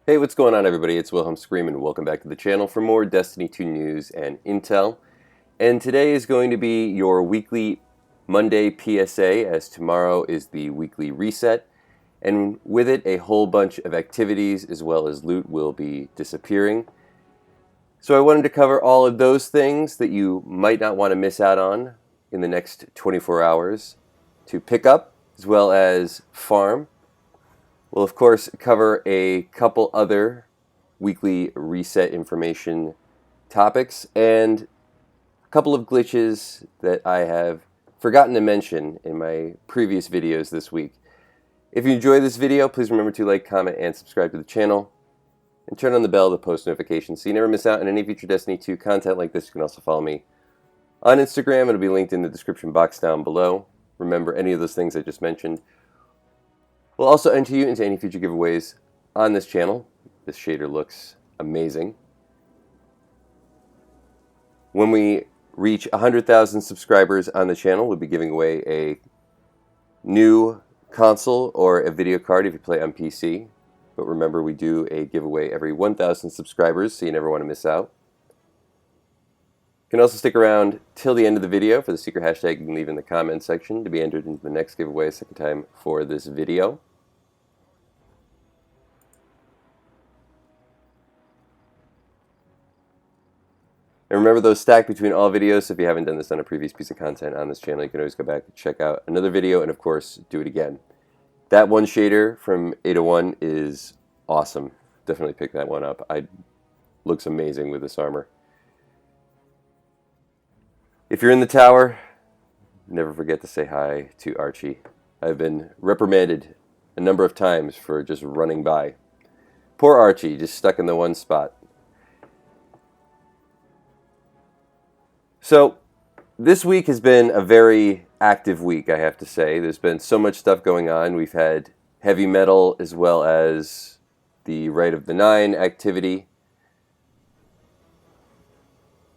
Hey, what's going on, everybody? It's Wilhelm Scream, and welcome back to the channel for more Destiny 2 news and intel. And today is going to be your weekly Monday PSA, as tomorrow is the weekly reset. And with it, a whole bunch of activities as well as loot will be disappearing. So I wanted to cover all of those things that you might not want to miss out on in the next 24 hours to pick up as well as farm. We'll, of course, cover a couple other weekly reset information topics and a couple of glitches that I have forgotten to mention in my previous videos this week. If you enjoyed this video, please remember to like, comment, and subscribe to the channel. And turn on the bell to post notifications so you never miss out on any future Destiny 2 content like this. You can also follow me on Instagram. It'll be linked in the description box down below. Remember, any of those things I just mentioned will also enter you into any future giveaways on this channel. This shader looks amazing. When we reach 100,000 subscribers on the channel, we'll be giving away a new console or a video card if you play on PC. But remember, we do a giveaway every 1,000 subscribers, so you never want to miss out. You can also stick around till the end of the video for the secret hashtag you can leave in the comment section to be entered into the next giveaway a second time for this video. And remember, those stack between all videos, so if you haven't done this on a previous piece of content on this channel, you can always go back and check out another video and, of course, do it again. That one shader from 801 is awesome. Definitely pick that one up. Looks amazing with this armor. If you're in the tower, never forget to say hi to Archie. I've been reprimanded a number of times for just running by. Poor Archie, just stuck in the one spot. So, this week has been a very active week, I have to say. There's been so much stuff going on. We've had heavy metal as well as the Rite of the Nine activity.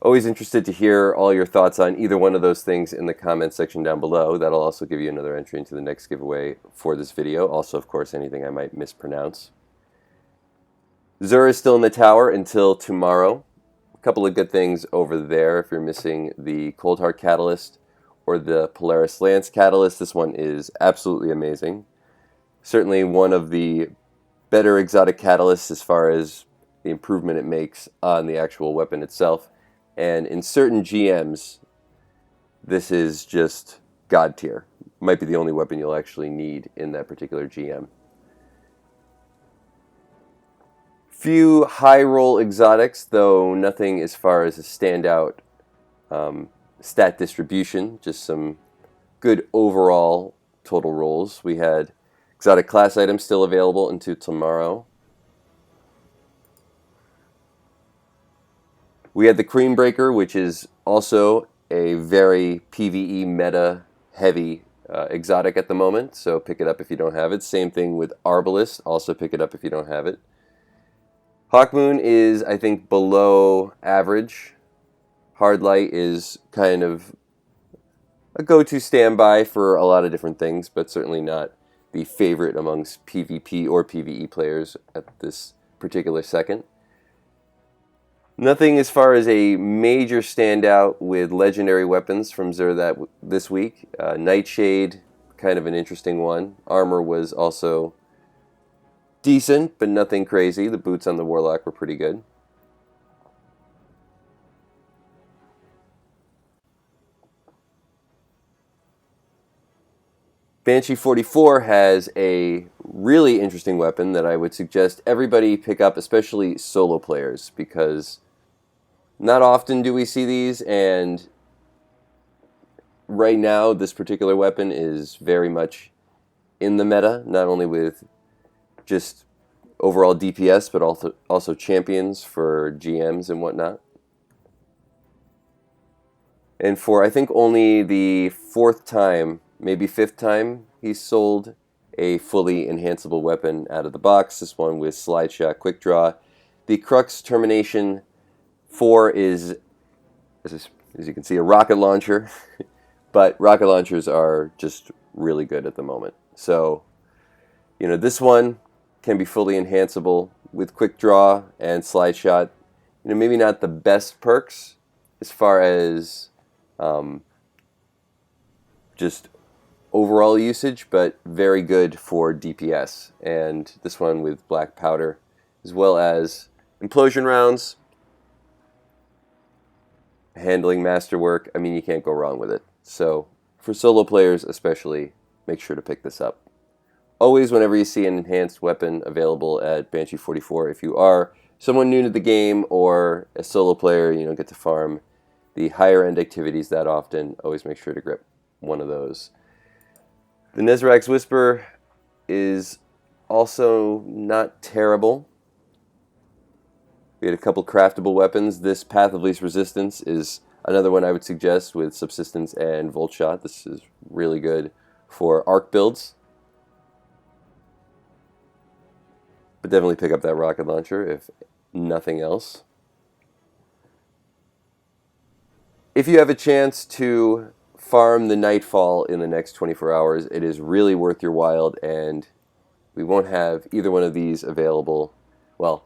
Always interested to hear all your thoughts on either one of those things in the comments section down below. That'll also give you another entry into the next giveaway for this video. Also, of course, anything I might mispronounce. XUR'S is still in the tower until tomorrow. Couple of good things over there if you're missing the Cold Heart Catalyst or the Polaris Lance Catalyst. This one is absolutely amazing. Certainly one of the better exotic catalysts as far as the improvement it makes on the actual weapon itself. And in certain GMs, this is just god tier. Might be the only weapon you'll actually need in that particular GM. Few high roll exotics, though nothing as far as a standout stat distribution, just some good overall total rolls. We had exotic class items still available until tomorrow. We had the Cream Breaker, which is also a very PvE meta heavy exotic at the moment, so pick it up if you don't have it. Same thing with Arbalest, also pick it up if you don't have it. Hawkmoon is, I think, below average. Hardlight is kind of a go-to standby for a lot of different things, but certainly not the favorite amongst PvP or PvE players at this particular second. Nothing as far as a major standout with legendary weapons from XUR this week. Nightshade, kind of an interesting one. Armor was also decent, but nothing crazy. The boots on the Warlock were pretty good. Banshee 44 has a really interesting weapon that I would suggest everybody pick up, especially solo players, because not often do we see these, and right now this particular weapon is very much in the meta, not only with just overall DPS, but also champions for GMs and whatnot. And for, I think, only the fourth time, maybe fifth time, he's sold a fully enhanceable weapon out of the box. This one with Slide Shot Quick Draw. The Krux Termination 4 is, as you can see, a rocket launcher, but rocket launchers are just really good at the moment. So, you know, this one can be fully enhanceable. with quick draw and slide shot, maybe not the best perks as far as just overall usage, but very good for DPS. And this one with black powder, as well as implosion rounds, handling masterwork. I mean, you can't go wrong with it. So for solo players especially, make sure to pick this up. Always, whenever you see an enhanced weapon available at Banshee 44, if you are someone new to the game or a solo player, you don't get to farm the higher end activities that often, always make sure to grip one of those. The Nezarac's Whisper is also not terrible. We had a couple craftable weapons. This Path of Least Resistance is another one I would suggest with Subsistence and Volt Shot. This is really good for arc builds. But definitely pick up that rocket launcher if nothing else. If you have a chance to farm the Nightfall in the next 24 hours, it is really worth your while, and we won't have either one of these available, well,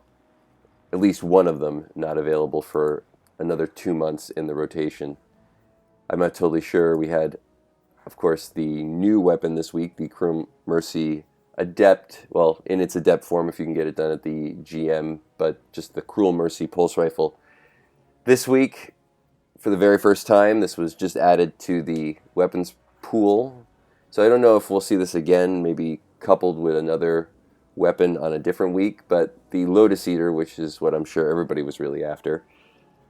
at least one of them not available for another 2 months in the rotation. I'm not totally sure. We had, of course, the new weapon this week, the Cruel Mercy Adept, well, in its Adept form if you can get it done at the GM, but just the Cruel Mercy Pulse Rifle. This week, for the very first time, this was just added to the weapons pool. So I don't know if we'll see this again, maybe coupled with another weapon on a different week, but the Lotus Eater, which is what I'm sure everybody was really after,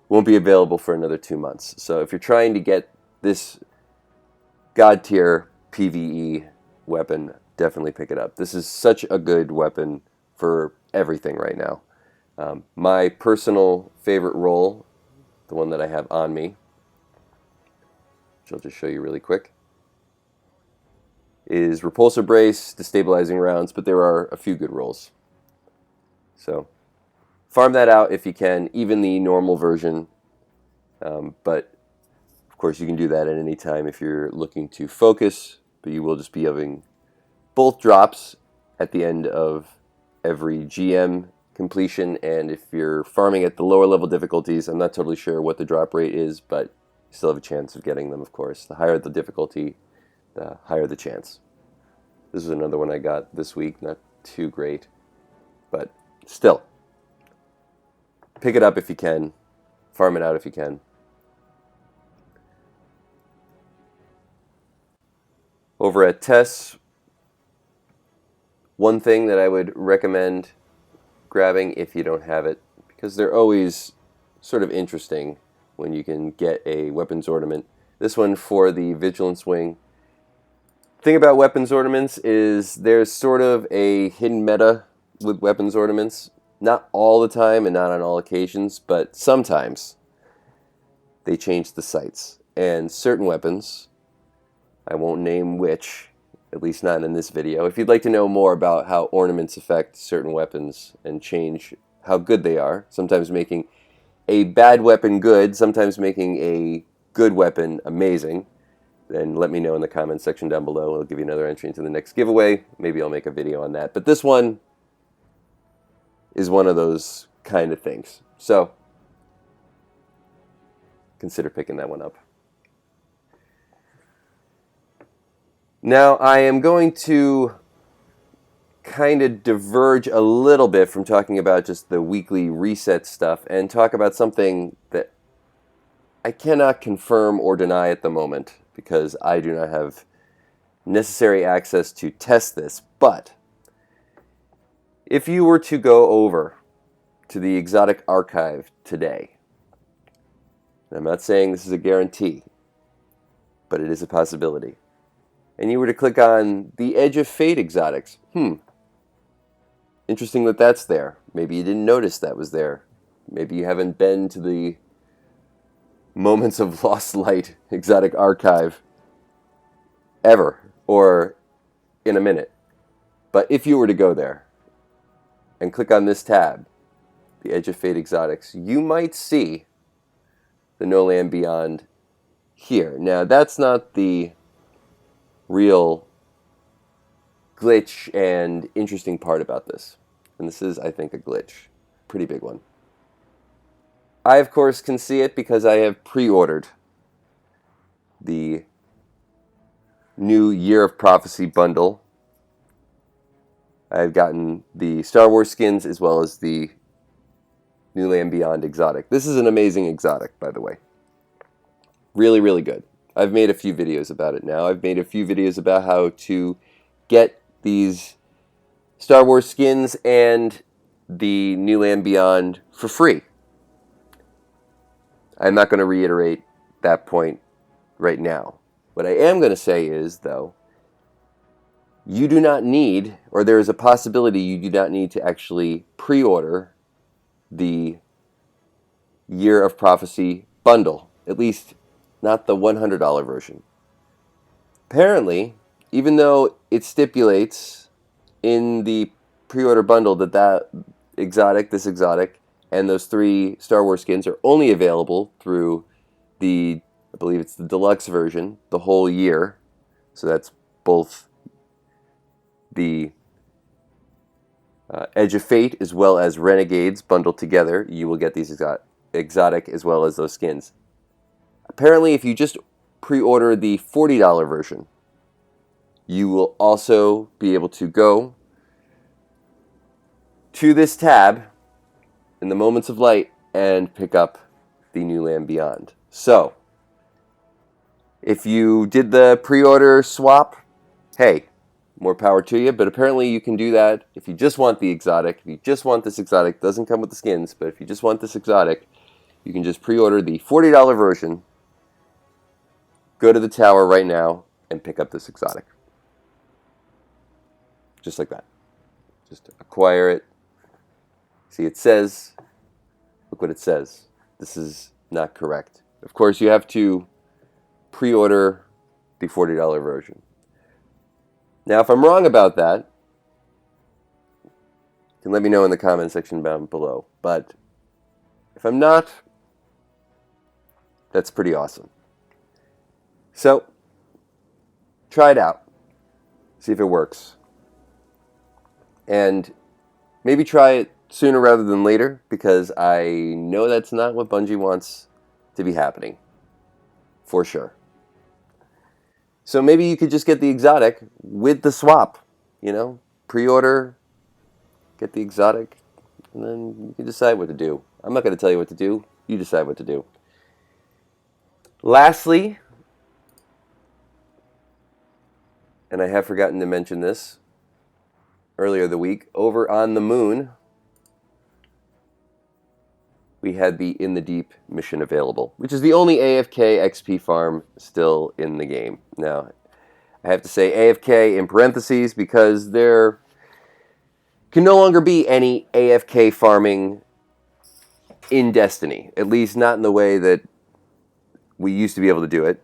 won't be available for another 2 months. So if you're trying to get this God tier PvE weapon, definitely pick it up. This is such a good weapon for everything right now. My personal favorite role, the one that I have on me, which I'll just show you really quick, is Repulsor Brace, Destabilizing Rounds, but there are a few good rolls. So farm that out if you can, even the normal version. But of course you can do that at any time if you're looking to focus, but you will just be having both drops at the end of every GM completion, and if you're farming at the lower level difficulties, I'm not totally sure what the drop rate is, but you still have a chance of getting them, of course. The higher the difficulty, the higher the chance. This is another one I got this week, not too great, but still. Pick it up if you can, farm it out if you can. Over at Tess, one thing that I would recommend grabbing if you don't have it, because they're always sort of interesting when you can get a weapons ornament. This one for the Vigilance Wing. Thing about weapons ornaments is there's sort of a hidden meta with weapons ornaments. Not all the time and not on all occasions, but sometimes they change the sights. And certain weapons, I won't name which, at least not in this video. If you'd like to know more about how ornaments affect certain weapons and change how good they are, sometimes making a bad weapon good, sometimes making a good weapon amazing, then let me know in the comments section down below. I'll give you another entry into the next giveaway. Maybe I'll make a video on that. But this one is one of those kind of things. So consider picking that one up. Now, I am going to kind of diverge a little bit from talking about just the weekly reset stuff and talk about something that I cannot confirm or deny at the moment because I do not have necessary access to test this. But if you were to go over to the Exoitc archive today, and I'm not saying this is a guarantee, but it is a possibility, and you were to click on the Edge of Fate exotics, interesting that that's there. Maybe you didn't notice that was there. Maybe you haven't been to the Moments of Lost Light Exoitc archive ever, or in a minute. But if you were to go there and click on this tab, the Edge of Fate exotics, you might see the No Land Beyond here. Now, that's not the real glitch and interesting part about this. And this is, I think, a glitch. Pretty big one. I, of course, can see it because I have pre-ordered the new Year of Prophecy bundle. I've gotten the Star Wars skins as well as the New Land Beyond exotic. This is an amazing exotic, by the way. Really, really good. I've made a few videos about it now. I've made a few videos about how to get these Star Wars skins and the New Land Beyond for free. I'm not going to reiterate that point right now. What I am going to say is, though, you do not need, or there is a possibility you do not need to actually pre-order the Year of Prophecy bundle. At least not the $100 version. Apparently, even though it stipulates in the pre-order bundle that this exotic, and those 3 Star Wars skins are only available through the, I believe it's the deluxe version, the whole year. So that's both the Edge of Fate as well as Renegades bundled together. You will get these exotic as well as those skins. Apparently, if you just pre-order the $40 version, you will also be able to go to this tab in the Moments of Light and pick up the New Land Beyond. So, if you did the pre-order swap, hey, more power to you, but apparently you can do that if you just want the exotic. If you just want this exotic, doesn't come with the skins, but if you just want this exotic, you can just pre-order the $40 version, go to the tower right now, and pick up this exotic. Just like that. Just acquire it. See, it says, look what it says. This is not correct. Of course, you have to pre-order the $40 version. Now, if I'm wrong about that, you can let me know in the comment section down below. But if I'm not, that's pretty awesome. So, try it out. See if it works. And maybe try it sooner rather than later, because I know that's not what Bungie wants to be happening. For sure. So maybe you could just get the exotic with the swap. You know, pre-order, get the exotic, and then you can decide what to do. I'm not going to tell you what to do. You decide what to do. Lastly, and I have forgotten to mention this earlier the week, over on the moon, we had the In the Deep mission available, which is the only AFK XP farm still in the game. Now, I have to say AFK in parentheses because there can no longer be any AFK farming in Destiny, at least not in the way that we used to be able to do it.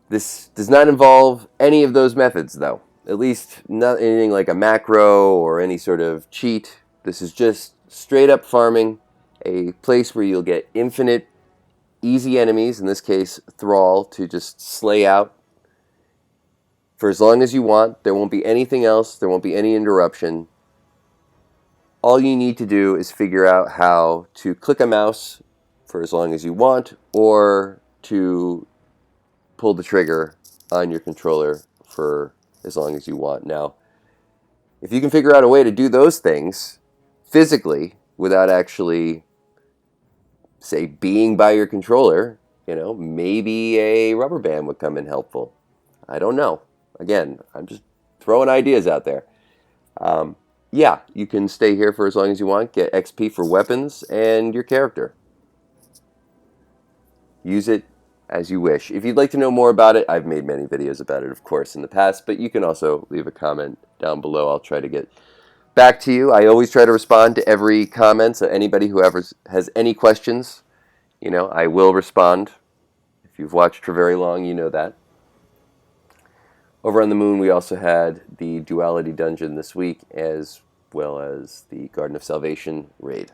This does not involve any of those methods, though. At least not anything like a macro or any sort of cheat. This is just straight up farming, a place where you'll get infinite easy enemies, in this case Thrall, to just slay out for as long as you want. There won't be anything else. There won't be any interruption. All you need to do is figure out how to click a mouse for as long as you want, or to pull the trigger on your controller for as long as you want. Now, if you can figure out a way to do those things physically without actually, say, being by your controller, you know, maybe a rubber band would come in helpful. I don't know. Again, I'm just throwing ideas out there. Yeah, you can stay here for as long as you want, get XP for weapons and your character. Use it as you wish. If you'd like to know more about it, I've made many videos about it, of course, in the past, but you can also leave a comment down below. I'll try to get back to you. I always try to respond to every comment, so anybody who ever has any questions, you know, I will respond. If you've watched for very long, you know that. Over on the moon, we also had the Duality Dungeon this week, as well as the Garden of Salvation raid.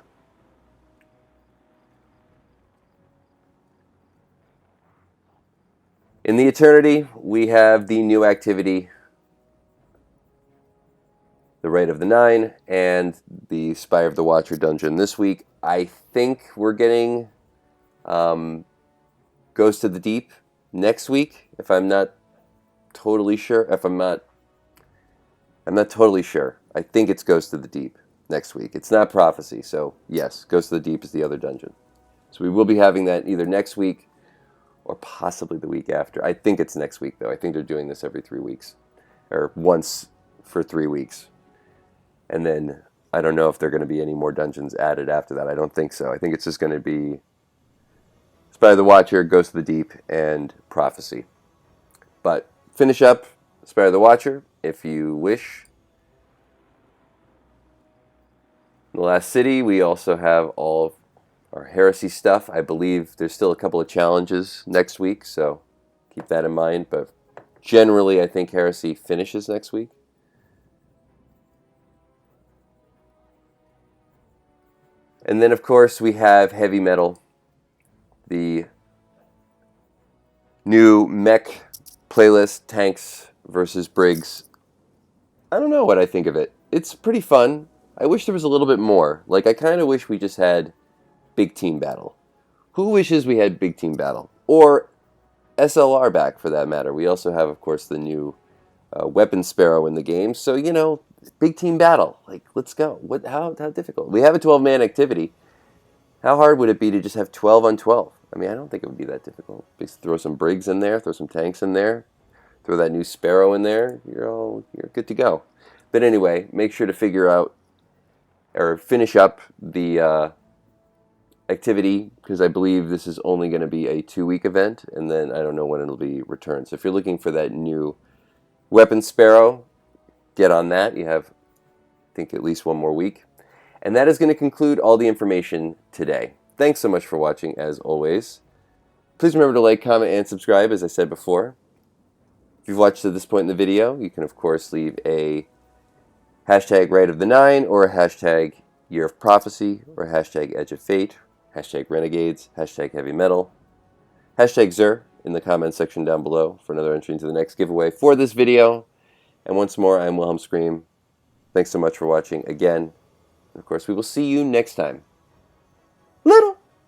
In the Eternity, we have the new activity, the Rite of the Nine, and the Spire of the Watcher dungeon this week. I think we're getting Ghost of the Deep next week, if I'm not totally sure. I'm not totally sure. I think it's Ghost of the Deep next week. It's not Prophecy, so yes, Ghost of the Deep is the other dungeon. So we will be having that either next week or possibly the week after. I think it's next week, though. I think they're doing this every 3 weeks, or once for 3 weeks. And then I don't know if there are going to be any more dungeons added after that. I don't think so. I think it's just going to be Spire of the Watcher, Ghost of the Deep, and Prophecy. But finish up Spire of the Watcher if you wish. In the last city, we also have all of our Heresy stuff. I believe there's still a couple of challenges next week, so keep that in mind. But generally, I think Heresy finishes next week. And then, of course, we have Heavy Metal, the new mech playlist, Tanks versus Briggs. I don't know what I think of it. It's pretty fun. I wish there was a little bit more. Like, I kind of wish we just had Big Team Battle. Who wishes we had Big Team Battle? Or SLR back, for that matter. We also have, of course, the new Weapon Sparrow in the game. So, you know, Big Team Battle. Like, let's go. How difficult? We have a 12-man activity. How hard would it be to just have 12 on 12? I mean, I don't think it would be that difficult. Just throw some Briggs in there, throw some tanks in there, throw that new Sparrow in there. You're good to go. But anyway, make sure to figure out or finish up the activity, because I believe this is only going to be a 2-week event, and then I don't know when it'll be returned. So if you're looking for that new Weapon Sparrow, get on that. You have, I think, at least one more week. And that is going to conclude all the information today. Thanks so much for watching, as always. Please remember to like, comment, and subscribe, as I said before. If you've watched to this point in the video, you can, of course, leave a hashtag Rite of the Nine, or a hashtag Year of Prophecy, or a hashtag Edge of Fate, hashtag Renegades, hashtag Heavy Metal, hashtag XUR in the comment section down below for another entry into the next giveaway for this video. And once more, I'm Wilhelm Scream. Thanks so much for watching again. And of course, we will see you next time. Little